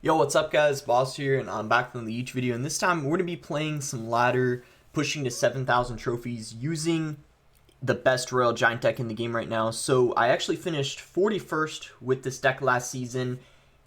Yo, what's up guys, Boss here, and I'm back from the YouTube video, and this time we're going to be playing some ladder, pushing to 7,000 trophies, using the best Royal Giant deck in the game right now. So I actually finished 41st with this deck last season,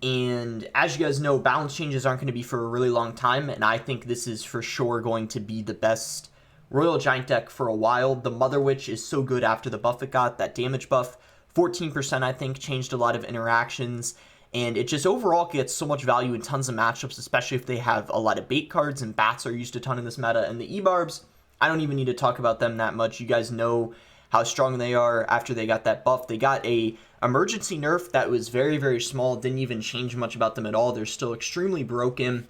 and as you guys know, balance changes aren't going to be for a really long time, and I think this is for sure going to be the best Royal Giant deck for a while. The Mother Witch is so good after the buff it got, that damage buff, 14% I think, changed a lot of interactions. And it just overall gets so much value in tons of matchups, especially if they have a lot of bait cards, and bats are used a ton in this meta. And the ebarbs, I don't even need to talk about them that much. You guys know how strong they are after they got that buff. They got a emergency nerf that was very, very small, didn't even change much about them at all. They're still extremely broken.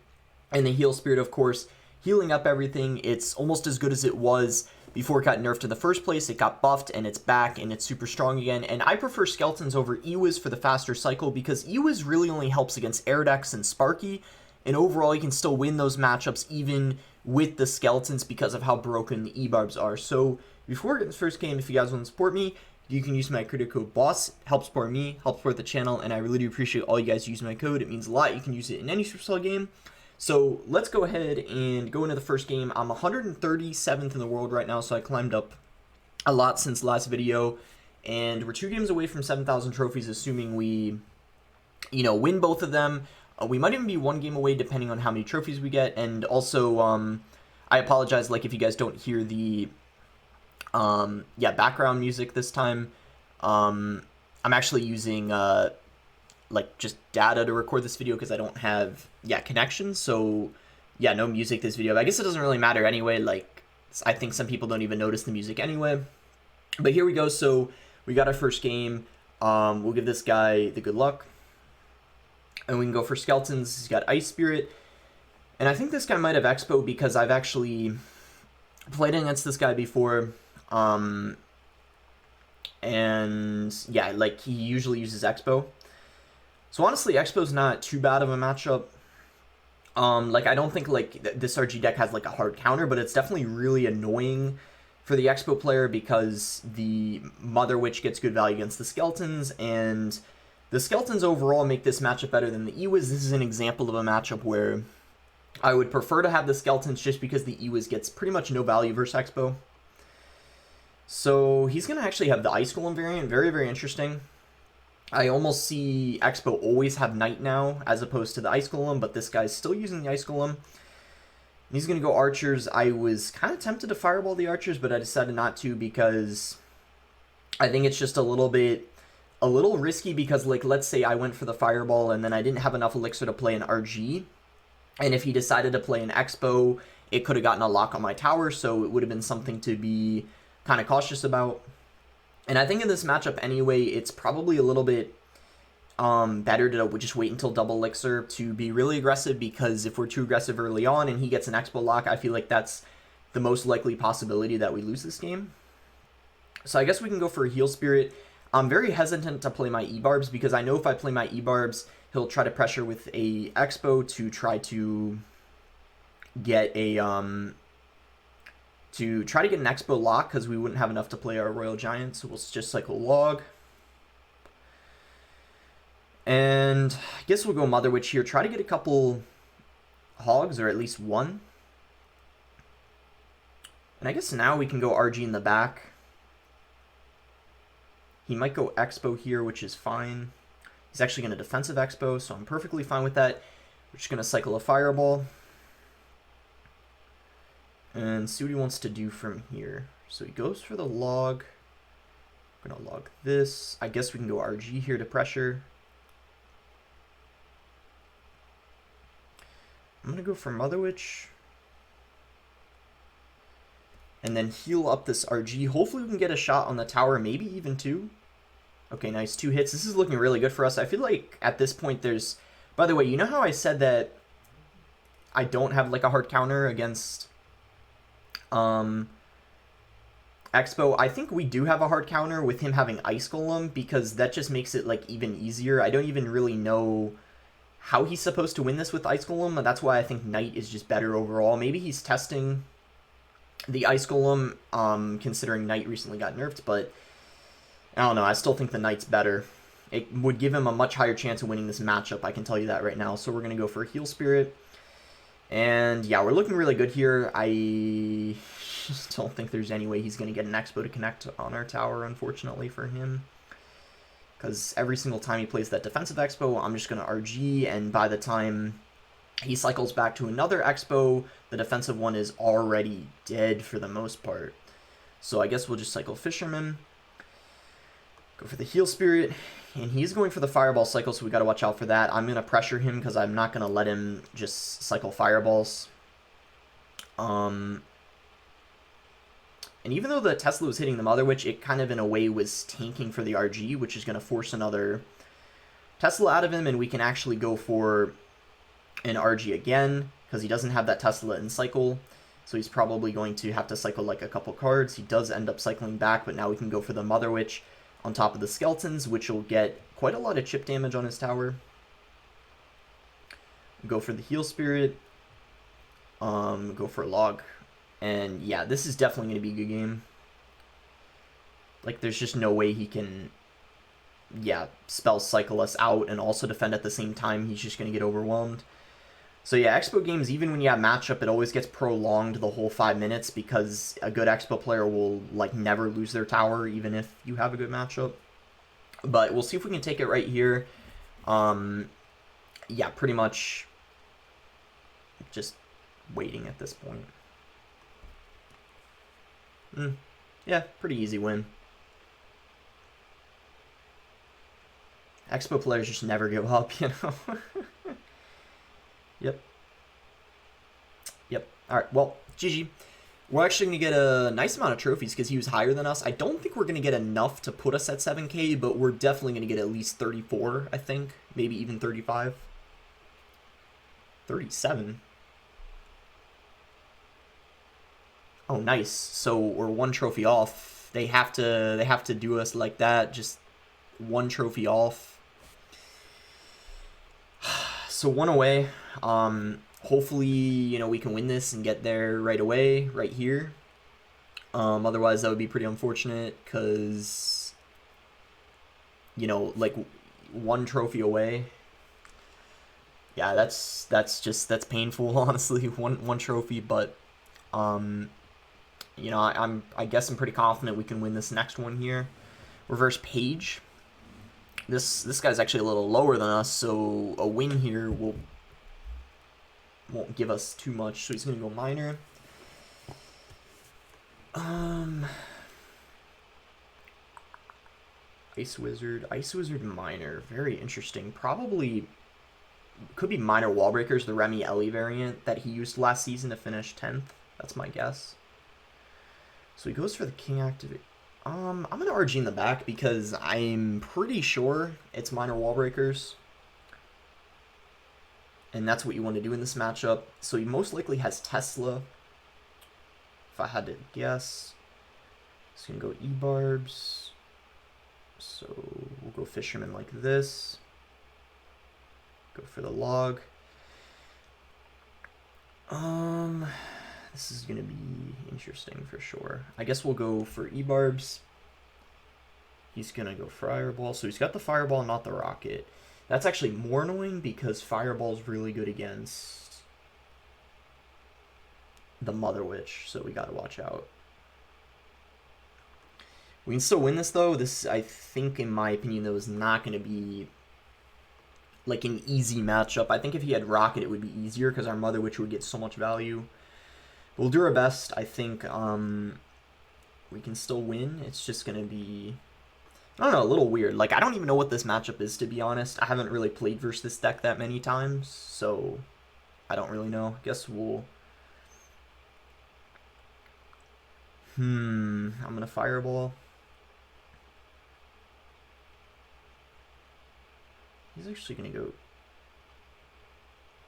And the heal spirit, of course, healing up everything. It's almost as good as it was before it got nerfed in the first place. It got buffed and it's back and it's super strong again. And I prefer skeletons over Ewiz for the faster cycle, because Ewiz really only helps against air decks and Sparky, and overall you can still win those matchups even with the skeletons because of how broken the ebarbs are. So before we get this first game, if you guys want to support me, you can use my credit code BOSS. Helps support me, helps support the channel, and I really do appreciate all you guys using my code. It means a lot. You can use it in any Supercell game. So let's go ahead and go into the first game. I'm 137th in the world right now, so I climbed up a lot since last video. And we're 2 games away from 7,000 trophies, assuming we, win both of them. We might even be 1 game away, depending on how many trophies we get. And also, I apologize, if you guys don't hear the, background music this time. I'm actually using, just data to record this video because I don't have connection, so no music this video. But I guess it doesn't really matter anyway. I think some people don't even notice the music anyway. But here we go. So we got our first game. We'll give this guy the good luck, and we can go for skeletons. He's got Ice Spirit, and I think this guy might have Expo because I've actually played against this guy before. And he usually uses Expo. So honestly, Expo's not too bad of a matchup. I don't think this RG deck has a hard counter, but it's definitely really annoying for the Expo player because the Mother Witch gets good value against the skeletons, and the skeletons overall make this matchup better than the Ewiz. This is an example of a matchup where I would prefer to have the skeletons just because the Ewiz gets pretty much no value versus Expo. So he's going to actually have the Ice Golem variant. Very, very interesting. I almost see Expo always have Knight now, as opposed to the Ice Golem, but this guy's still using the Ice Golem. He's going to go Archers. I was kind of tempted to Fireball the Archers, but I decided not to because I think it's just a little risky because, let's say I went for the Fireball and then I didn't have enough Elixir to play an RG, and if he decided to play an Expo, it could have gotten a lock on my tower, so it would have been something to be kind of cautious about. And I think in this matchup anyway, it's probably a little bit better to just wait until double Elixir to be really aggressive, because if we're too aggressive early on and he gets an Expo lock, I feel like that's the most likely possibility that we lose this game. So I guess we can go for a Heal Spirit. I'm very hesitant to play my ebarbs because I know if I play my ebarbs, he'll try to pressure with a Expo to try to get a an Expo lock, because we wouldn't have enough to play our Royal Giant, so we'll just cycle Log. And I guess we'll go Mother Witch here, try to get a couple Hogs, or at least 1. And I guess now we can go RG in the back. He might go Expo here, which is fine. He's actually going to defensive Expo, so I'm perfectly fine with that. We're just going to cycle a Fireball and see what he wants to do from here. So he goes for the Log. I'm going to log this. I guess we can go RG here to pressure. I'm going to go for Mother Witch. And then heal up this RG. Hopefully we can get a shot on the tower, maybe even 2. Okay, nice, 2 hits. This is looking really good for us. I feel like at this point there's... By the way, you know how I said that I don't have a hard counter against Expo? I think we do have a hard counter with him having Ice Golem, because that just makes it even easier. I don't even really know how he's supposed to win this with Ice Golem. That's why I think Knight is just better overall. Maybe he's testing the Ice Golem, considering Knight recently got nerfed, but I don't know. I still think the Knight's better. it would give him a much higher chance of winning this matchup, I can tell you that right now. So we're going to go for Heal Spirit. And yeah, we're looking really good here. I just don't think there's any way he's going to get an Expo to connect on our tower, unfortunately for him. Because every single time he plays that defensive Expo, I'm just going to RG, and by the time he cycles back to another Expo, the defensive one is already dead for the most part. So I guess we'll just cycle Fisherman. Go for the Heal Spirit, and he's going for the Fireball cycle, so we got to watch out for that. I'm going to pressure him because I'm not going to let him just cycle Fireballs. And even though the Tesla was hitting the Mother Witch, it kind of in a way was tanking for the RG, which is going to force another Tesla out of him, and we can actually go for an RG again because he doesn't have that Tesla in cycle. So he's probably going to have to cycle like a couple cards. He does end up cycling back, but now we can go for the Mother Witch on top of the Skeletons, which will get quite a lot of chip damage on his tower. Go for the Heal Spirit. Go for a Log. And yeah, this is definitely going to be a good game. Like, there's just no way he can, yeah, spell cycle us out and also defend at the same time. He's just going to get overwhelmed. So yeah, Expo games, even when you have matchup, it always gets prolonged the whole 5 minutes because a good Expo player will, like, never lose their tower, even if you have a good matchup. But we'll see if we can take it right here. Yeah, pretty much just waiting at this point. Yeah, pretty easy win. Expo players just never give up, you know? Yep. Alright, well, GG. We're actually going to get a nice amount of trophies because he was higher than us. I don't think we're going to get enough to put us at 7K, but we're definitely going to get at least 34, I think. Maybe even 35. 37. Oh, nice. So we're one trophy off. They have to do us like that, just one trophy off. So one away. Hopefully, you know, we can win this and get there right away, right here. Otherwise, that would be pretty unfortunate because, you know, like one trophy away. Yeah, that's painful, honestly. One trophy, but you know, I guess I'm pretty confident we can win this next one here. Reverse Page. This guy's actually a little lower than us, so a win here won't give us too much. So he's gonna go Minor. Ice Wizard Minor. Very interesting. Probably could be Minor Wall Breakers, the Remy Ellie variant that he used last season to finish 10th. That's my guess. So he goes for the King Activate. I'm going to RG in the back because I'm pretty sure it's Minor Wall Breakers. And that's what you want to do in this matchup. So he most likely has Tesla. If I had to guess. He's going to go ebarbs. So we'll go Fisherman like this. Go for the Log. This is going to be interesting for sure. I guess we'll go for ebarbs. He's going to go Fireball. So he's got the Fireball, not the Rocket. That's actually more annoying because Fireball is really good against the Mother Witch. So we got to watch out. We can still win this, though. This, I think, in my opinion, though, is not going to be like an easy matchup. I think if he had Rocket, it would be easier because our Mother Witch would get so much value. We'll do our best. I think we can still win. It's just going to be, I don't know, a little weird. Like, I don't even know what this matchup is, to be honest. I haven't really played versus this deck that many times, so I don't really know. I guess we'll... I'm going to Fireball. He's actually going to go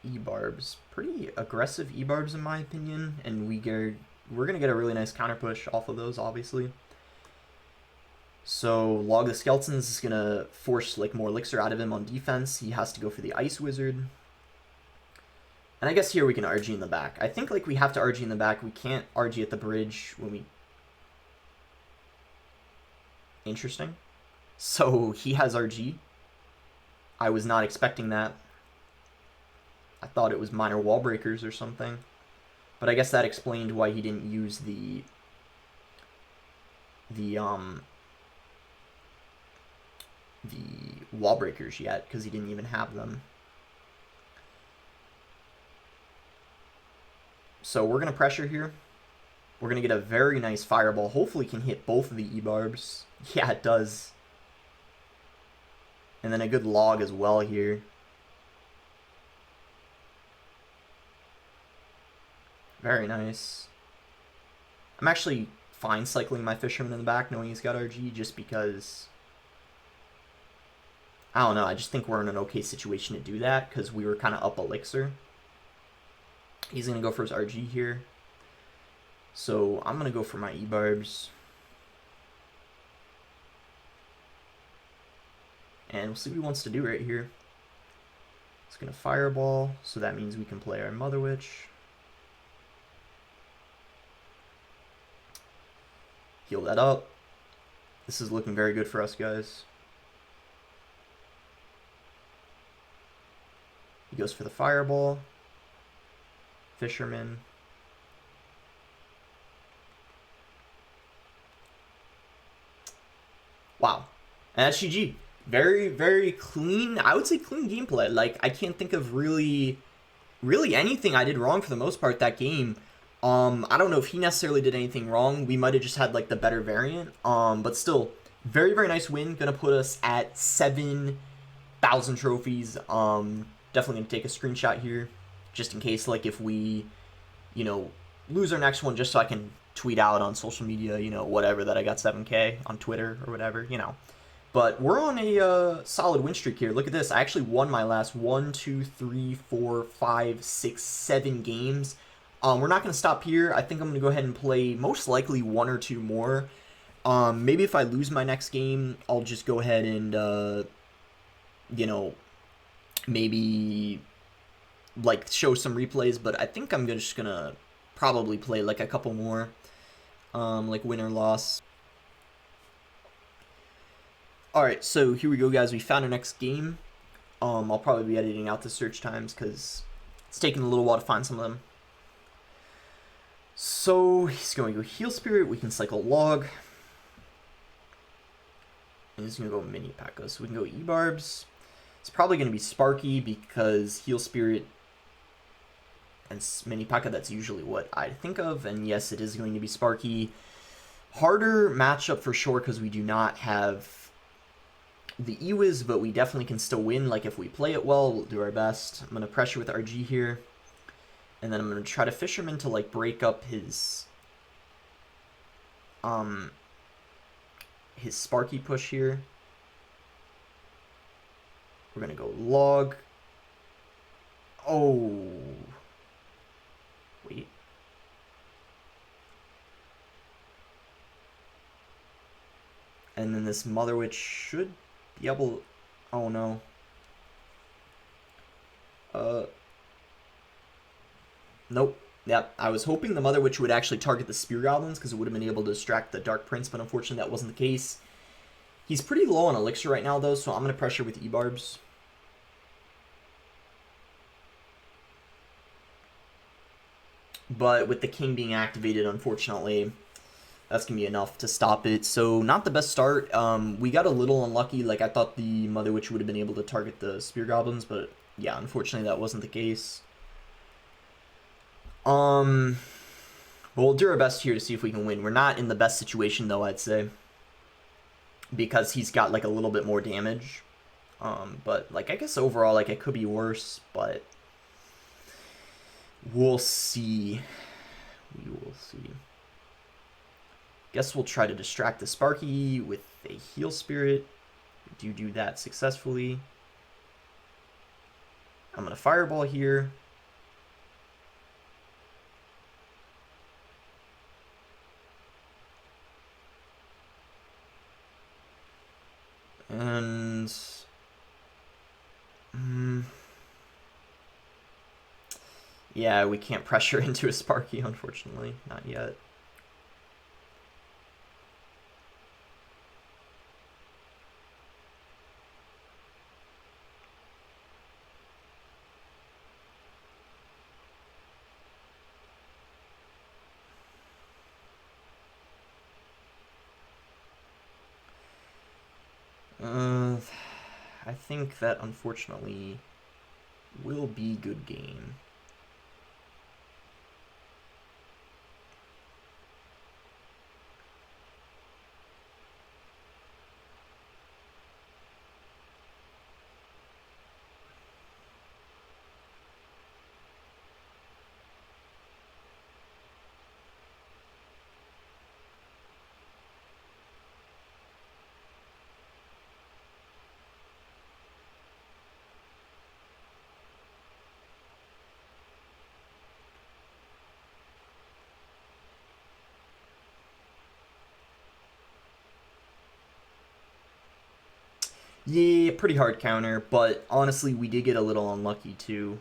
ebarbs. Pretty aggressive ebarbs in my opinion, and we're going to get a really nice counter push off of those, obviously. So Log the Skeletons is going to force like more elixir out of him on defense. He has to go for the Ice Wizard. And I guess here we can RG in the back. I think like we have to RG in the back. We can't RG at the bridge when we... Interesting. So he has RG. I was not expecting that. I thought it was minor wall breakers or something. But I guess that explained why he didn't use the wall breakers yet, because he didn't even have them. So we're going to pressure here. We're going to get a very nice fireball. Hopefully can hit both of the ebarbs. Yeah, it does. And then a good log as well here. Very nice. I'm actually fine cycling my fisherman in the back knowing he's got RG, just because, I don't know, I just think we're in an okay situation to do that because we were kind of up elixir. He's going to go for his RG here. So I'm going to go for my ebarbs. And we'll see what he wants to do right here. He's going to fireball, so that means we can play our Mother Witch. Heal that up. This is looking very good for us, guys. He goes for the fireball. Fisherman. Wow. And that's GG. Very, very clean. I would say clean gameplay. Like, I can't think of really anything I did wrong for the most part that game. I don't know if he necessarily did anything wrong. We might have just had like the better variant. But still, very, very nice win. Gonna put us at 7,000 trophies. Definitely gonna take a screenshot here, just in case, like, if we, you know, lose our next one, just so I can tweet out on social media, you know, whatever, that I got 7K on Twitter or whatever, you know. But we're on a solid win streak here. Look at this. I actually won my last 1, 2, 3, 4, 5, 6, 7 games. We're not going to stop here. I think I'm going to go ahead and play most likely 1 or 2 more. Maybe if I lose my next game, I'll just go ahead and, you know, maybe, like, show some replays. But I think I'm just going to probably play, like, a couple more, like, win or loss. Alright, so here we go, guys. We found our next game. I'll probably be editing out the search times because it's taking a little while to find some of them. So he's going to go Heal Spirit. We can cycle Log. And he's going to go Mini P.E.K.K.A. So we can go ebarbs. It's probably going to be Sparky because Heal Spirit and Mini P.E.K.K.A. that's usually what I think of. And yes, it is going to be Sparky. Harder matchup for sure because we do not have the Ewiz, but we definitely can still win. Like, if we play it well, we'll do our best. I'm going to pressure with RG here. And then I'm going to try to Fisherman to, like, break up his Sparky push here. We're going to go Log. Oh. Wait. And then this Mother Witch should be able... Oh, no. Nope. Yep. I was hoping the Mother Witch would actually target the Spear Goblins because it would have been able to distract the Dark Prince, but unfortunately that wasn't the case. He's pretty low on Elixir right now, though, so I'm going to pressure with ebarbs. But with the King being activated, unfortunately, that's going to be enough to stop it. So not the best start. We got a little unlucky. Like, I thought the Mother Witch would have been able to target the Spear Goblins, but yeah, unfortunately that wasn't the case. But we'll do our best here to see if we can win. We're not in the best situation, though, I'd say, because he's got, like, a little bit more damage. But, like, I guess overall, like, it could be worse, but we'll see. We will see. Guess we'll try to distract the Sparky with a Heal Spirit. We do that successfully. I'm going to Fireball here. And yeah, we can't pressure into a Sparky, unfortunately. Not yet. think that, unfortunately, will be good game. Yeah, pretty hard counter, but honestly, we did get a little unlucky too.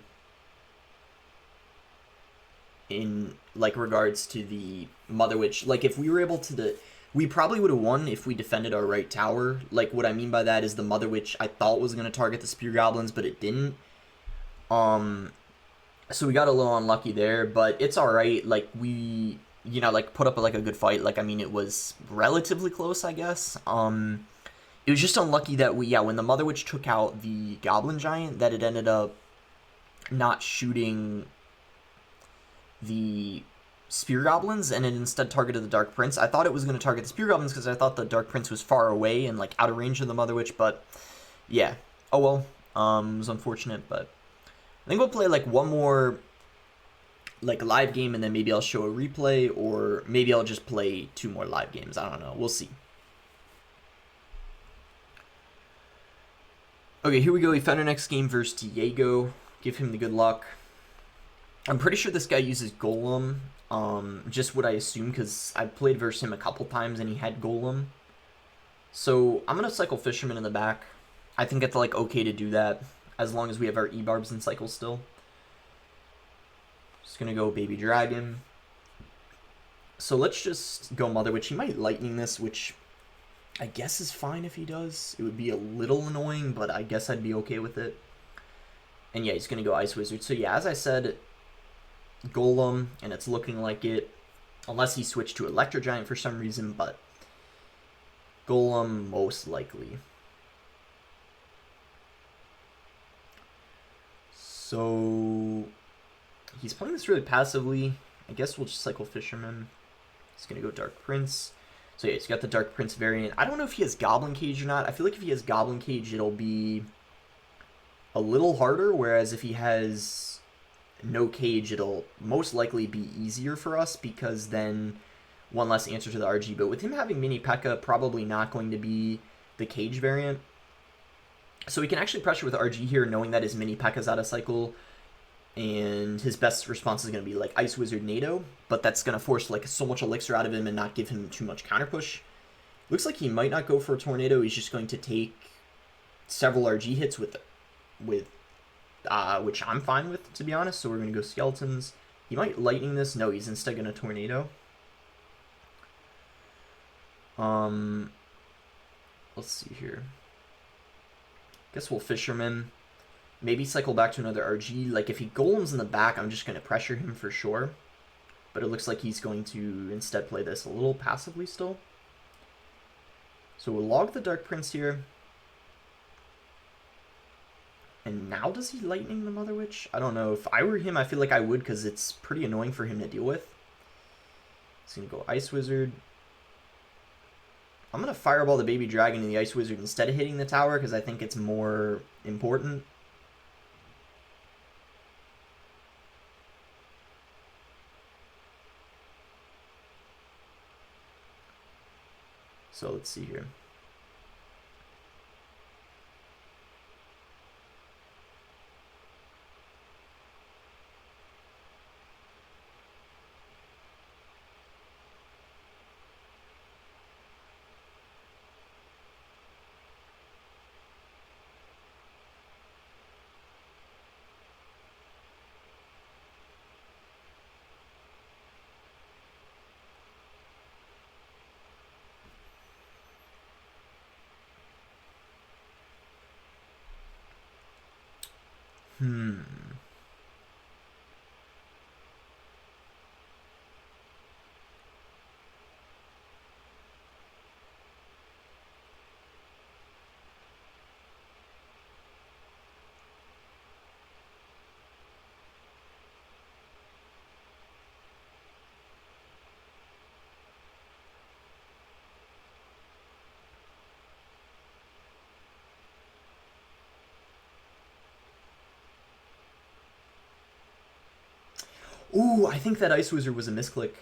In like regards to the Mother Witch, like if we were able to, we probably would have won if we defended our right tower. Like what I mean by that is the Mother Witch I thought was gonna target the Spear Goblins, but it didn't. So we got a little unlucky there, but it's all right. Like we, you know, like put up like a good fight. Like I mean, it was relatively close, I guess. It was just unlucky that we, yeah, when the Mother Witch took out the Goblin Giant, that it ended up not shooting the Spear Goblins, and it instead targeted the Dark Prince. I thought it was going to target the Spear Goblins because I thought the Dark Prince was far away and like out of range of the Mother Witch, but yeah. Oh well. It was unfortunate, but I think we'll play like one more like live game, and then maybe I'll show a replay, or maybe I'll just play 2 more live games. I don't know. We'll see. Okay, here we go. We found our next game versus Diego. Give him the good luck. I'm pretty sure this guy uses Golem. Just what I assume, because I've played versus him a couple times and he had Golem. So I'm gonna cycle Fisherman in the back. I think it's like okay to do that as long as we have our ebarbs in cycle still. Just gonna go Baby Dragon. So let's just go Mother Witch. He might Lightning this, which I guess is fine if he does. It would be a little annoying, but I guess I'd be okay with it. And yeah, he's gonna go Ice Wizard. So yeah, as I said, Golem, and it's looking like it, unless he switched to Electro Giant for some reason, but Golem most likely. So he's playing this really passively. I guess we'll just cycle Fisherman. He's gonna go Dark Prince. So yeah, he's got the Dark Prince variant. I don't know if he has Goblin Cage or not. I feel like if he has Goblin Cage, it'll be a little harder, whereas if he has no cage, it'll most likely be easier for us, because then one less answer to the RG. But with him having Mini P.E.K.K.A, probably not going to be the cage variant. So we can actually pressure with RG here, knowing that his Mini P.E.K.K.A's out of cycle, and his best response is going to be like Ice Wizard NATO, but that's going to force like so much elixir out of him and not give him too much counter push. Looks like he might not go for a Tornado. He's just going to take several RG hits with which I'm fine with, to be honest. So we're going to go Skeletons. He might Lightning this. No, he's instead going to Tornado. Let's see here. Guess we'll Fisherman. Maybe cycle back to another RG. Like, if he Golems in the back, I'm just going to pressure him for sure. But it looks like he's going to instead play this a little passively still. So we'll log the Dark Prince here. And now does he Lightning the Mother Witch? I don't know. If I were him, I feel like I would, because it's pretty annoying for him to deal with. He's going to go Ice Wizard. I'm going to Fireball the Baby Dragon and the Ice Wizard instead of hitting the tower, because I think it's more important. So let's see here. Ooh, I think that Ice Wizard was a misclick.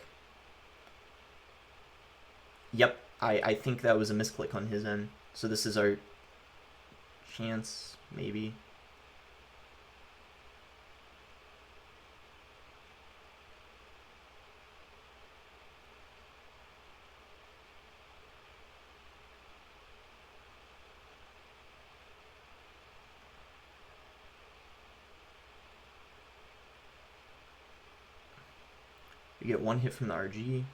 Yep, I think that was a misclick on his end. So this is our chance, maybe. We get one hit from the RG.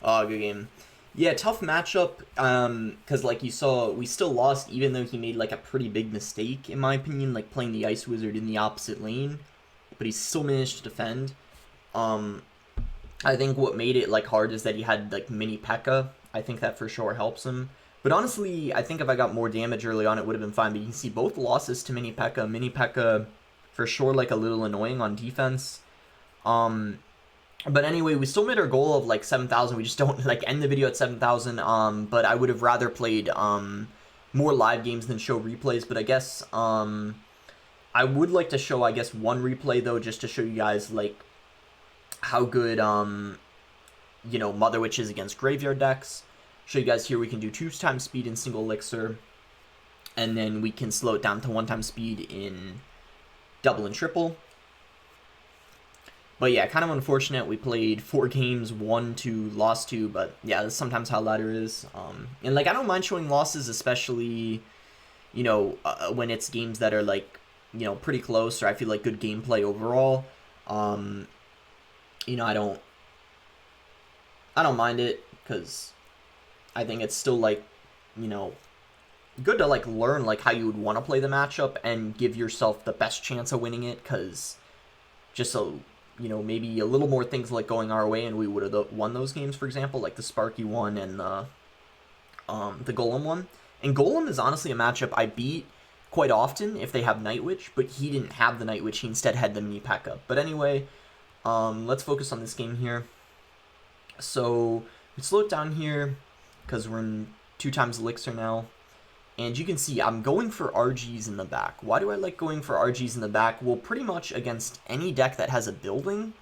Oh, good game. Yeah, tough matchup, because like you saw, we still lost even though he made like a pretty big mistake, in my opinion, like playing the Ice Wizard in the opposite lane, but he still managed to defend. I think what made it like hard is that he had like mini P.E.K.K.A. I think that for sure helps him. But honestly, I think if I got more damage early on, it would have been fine. But you can see both losses to mini P.E.K.K.A. Mini P.E.K.K.A. for sure like a little annoying on defense. But anyway, we still made our goal of like 7,000. We just don't like end the video at 7,000. But I would have rather played more live games than show replays. But I guess I would like to show, I guess, one replay though, just to show you guys like how good you know, Mother Witch is against graveyard decks. Show you guys here we can do 2x speed in single elixir, and then we can slow it down to 1x speed in double and triple. But yeah, kind of unfortunate. We played 4 games, won 2, lost 2, but yeah, that's sometimes how ladder is. And like, I don't mind showing losses, especially, you know, when it's games that are like, you know, pretty close, or I feel like good gameplay overall. You know, I don't mind it, because I think it's still like, you know, good to like learn like how you would want to play the matchup and give yourself the best chance of winning it, because just so, you know, maybe a little more things like going our way and we would have won those games, for example, like the Sparky one and the Golem one. And Golem is honestly a matchup I beat quite often if they have Night Witch, but he didn't have the Night Witch, he instead had the mini P.E.K.K.A. But anyway, let's focus on this game here. So we slow it down here because we're in 2x elixir now. And you can see I'm going for RGs in the back. Why do I like going for RGs in the back? Well, pretty much against any deck that has a building,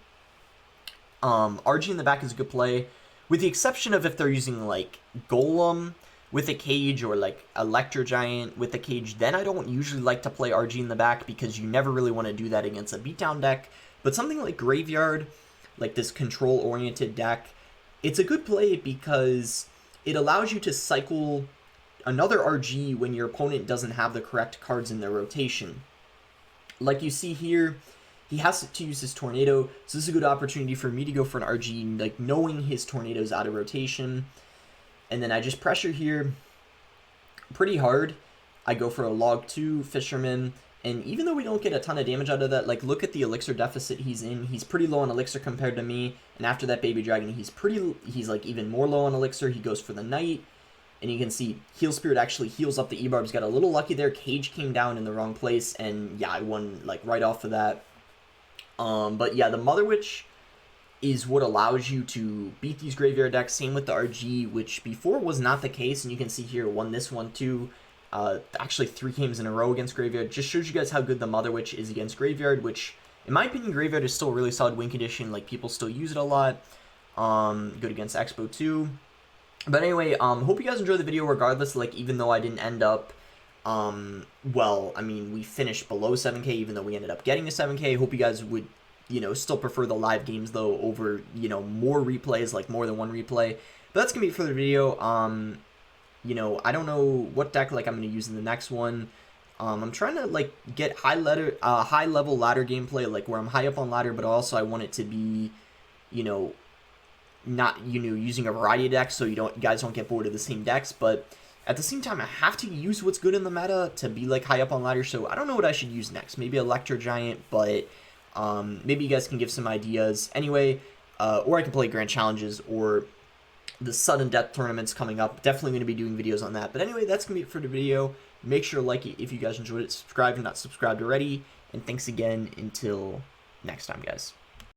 RG in the back is a good play, with the exception of if they're using like Golem with a cage or like Electro Giant with a cage. Then I don't usually like to play RG in the back because you never really want to do that against a beatdown deck. But something like Graveyard, like this control-oriented deck, it's a good play because it allows you to cycle another RG when your opponent doesn't have the correct cards in their rotation. Like you see here, he has to use his Tornado, so this is a good opportunity for me to go for an RG, like knowing his Tornado's out of rotation. And then I just pressure here pretty hard. I go for a Log 2 Fisherman, and even though we don't get a ton of damage out of that, like look at the elixir deficit he's in. He's pretty low on elixir compared to me, and after that Baby Dragon, he's like even more low on elixir. He goes for the Knight. And you can see Heal Spirit actually heals up the ebarbs. Got a little lucky there. Cage came down in the wrong place. And yeah, I won like right off of that. But yeah, the Mother Witch is what allows you to beat these graveyard decks. Same with the RG, which before was not the case. And you can see here, won this one too. Actually 3 games in a row against graveyard. Just shows you guys how good the Mother Witch is against graveyard, which in my opinion, graveyard is still a really solid win condition. Like people still use it a lot. Good against Expo too. But anyway, hope you guys enjoyed the video regardless, like, even though I didn't end up, well, I mean, we finished below 7K, even though we ended up getting a 7K. Hope you guys would, you know, still prefer the live games, though, over, you know, more replays, like, more than one replay. But that's gonna be it for the video. You know, I don't know what deck, like, I'm gonna use in the next one. I'm trying to, like, get high-level ladder gameplay, like, where I'm high up on ladder, but also I want it to be, you know, not, you know, using a variety of decks so you guys don't get bored of the same decks, but at the same time I have to use what's good in the meta to be like high up on ladder. So I don't know what I should use next. Maybe Electro Giant, but maybe you guys can give some ideas. Anyway, or I can play Grand Challenges or the sudden death tournaments coming up. Definitely going to be doing videos on that. But anyway, that's going to be it for the video. Make sure to like it if you guys enjoyed it. Subscribe if you're not subscribed already. And thanks again until next time, guys.